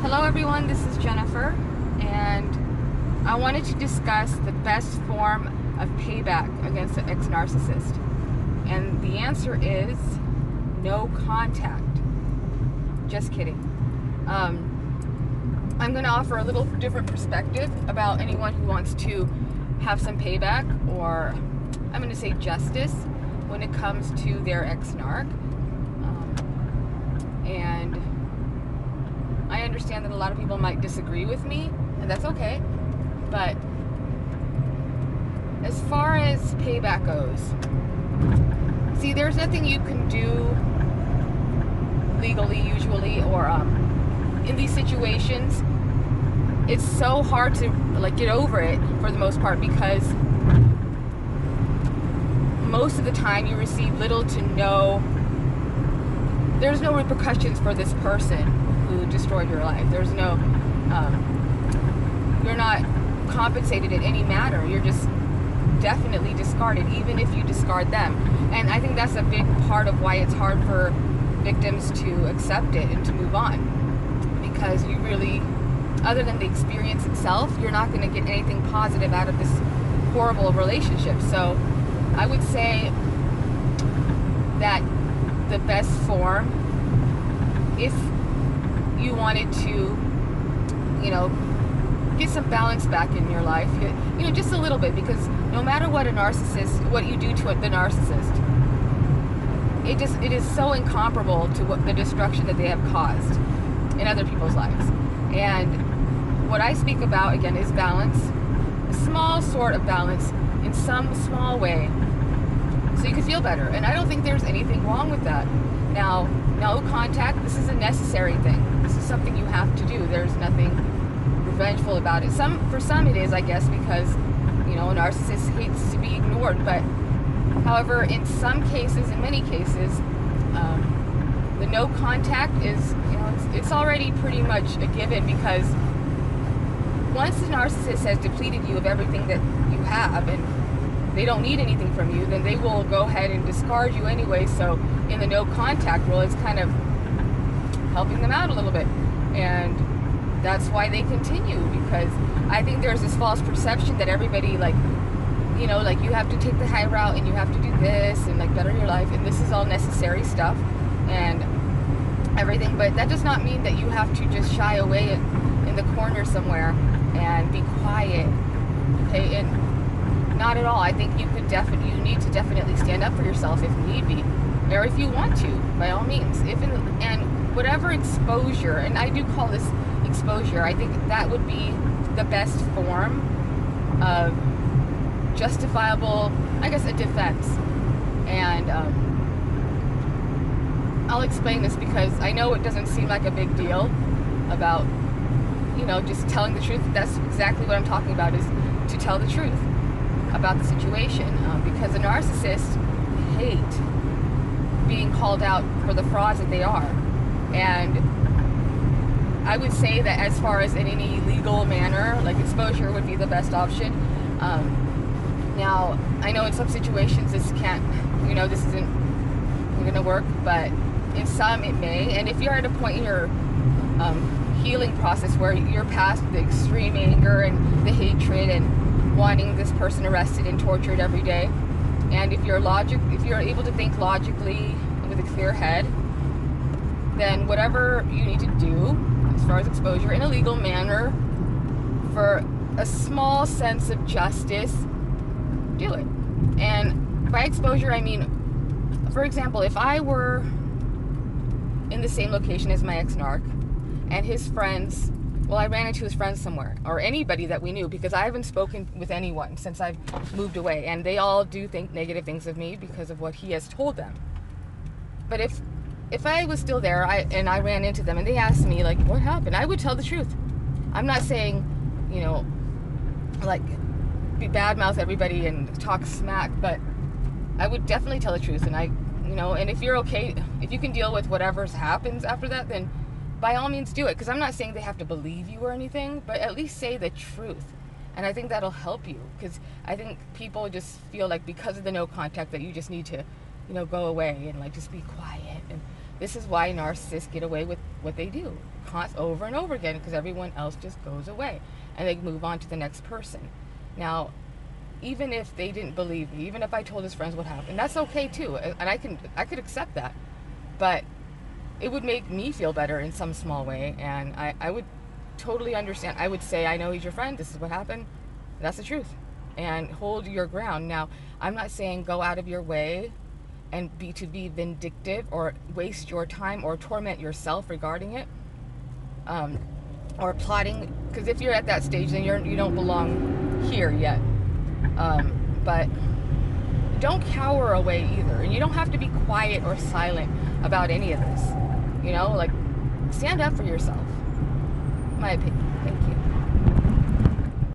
Hello everyone, this is Jennifer, and I wanted to discuss the best form of payback against an ex-narcissist. And the answer is no contact. Just kidding. I'm going to offer a little different perspective about anyone who wants to have some payback, or I'm going to say justice, when it comes to their ex-narc. And I understand that a lot of people might disagree with me, and that's okay. But as far as payback goes, see, there's nothing you can do legally usually, or in these situations. It's so hard to get over it for the most part, because most of the time you receive little to no, there's no repercussions for this person who destroyed your life. There's no, you're not compensated in any manner. You're just definitely discarded, even if you discard them. And I think that's a big part of why it's hard for victims to accept it and to move on, because you really, other than the experience itself, you're not going to get anything positive out of this horrible relationship. So I would say that the best form, if you wanted to, get some balance back in your life, just a little bit, because no matter what what you do to the narcissist, it is so incomparable to what the destruction that they have caused in other people's lives. And what I speak about, again, is balance, a small sort of balance in some small way, so you can feel better. And I don't think there's anything wrong with that. Now, no contact, this is a necessary thing. This is something you have to do. There's nothing revengeful about it. For some it is, I guess, because, a narcissist hates to be ignored. But, however, in some cases, in many cases, the no contact is, it's already pretty much a given, because once the narcissist has depleted you of everything that you have, and they don't need anything from you, then they will go ahead and discard you anyway. So in the no contact rule, it's kind of helping them out a little bit. And that's why they continue, because I think there's this false perception that everybody, you have to take the high route and you have to do this and better your life, and this is all necessary stuff and everything. But that does not mean that you have to just shy away in the corner somewhere and be quiet, okay? And not at all. I think you need to definitely stand up for yourself if need be, or if you want to, by all means. And whatever exposure, and I do call this exposure, I think that would be the best form of justifiable, I guess, a defense. And I'll explain this, because I know it doesn't seem like a big deal about, just telling the truth. That's exactly what I'm talking about, is to tell the truth about the situation, because a narcissist hate being called out for the frauds that they are. And I would say that as far as in any legal manner, exposure would be the best option. Now, I know in some situations this this isn't going to work, but in some it may. And if you're at a point in your healing process where you're past the extreme anger and the hatred and wanting this person arrested and tortured every day, and if you're able to think logically with a clear head, then whatever you need to do as far as exposure in a legal manner for a small sense of justice, do it. And by exposure, I mean, for example, if I were in the same location as my ex-narc, and his friends, I ran into his friends somewhere, or anybody that we knew, because I haven't spoken with anyone since I've moved away, and they all do think negative things of me because of what he has told them. But if I was still there, and I ran into them and they asked me, what happened, I would tell the truth. I'm not saying, be badmouth everybody and talk smack, but I would definitely tell the truth. And and if you're okay, if you can deal with whatever happens after that, then by all means do it. Because I'm not saying they have to believe you or anything, but at least say the truth. And I think that'll help you, because I think people just feel because of the no contact that you just need to, go away and just be quiet. And this is why narcissists get away with what they do. over and over again, because everyone else just goes away and they move on to the next person. Now, even if they didn't believe me, even if I told his friends what happened, that's okay too, and I could accept that, but it would make me feel better in some small way, and I would totally understand. I would say, I know he's your friend, this is what happened, that's the truth, and hold your ground. Now, I'm not saying go out of your way and be vindictive or waste your time or torment yourself regarding it, or plotting, because if you're at that stage, then you don't belong here yet. But don't cower away either, and you don't have to be quiet or silent about any of this. Like, stand up for yourself, in my opinion.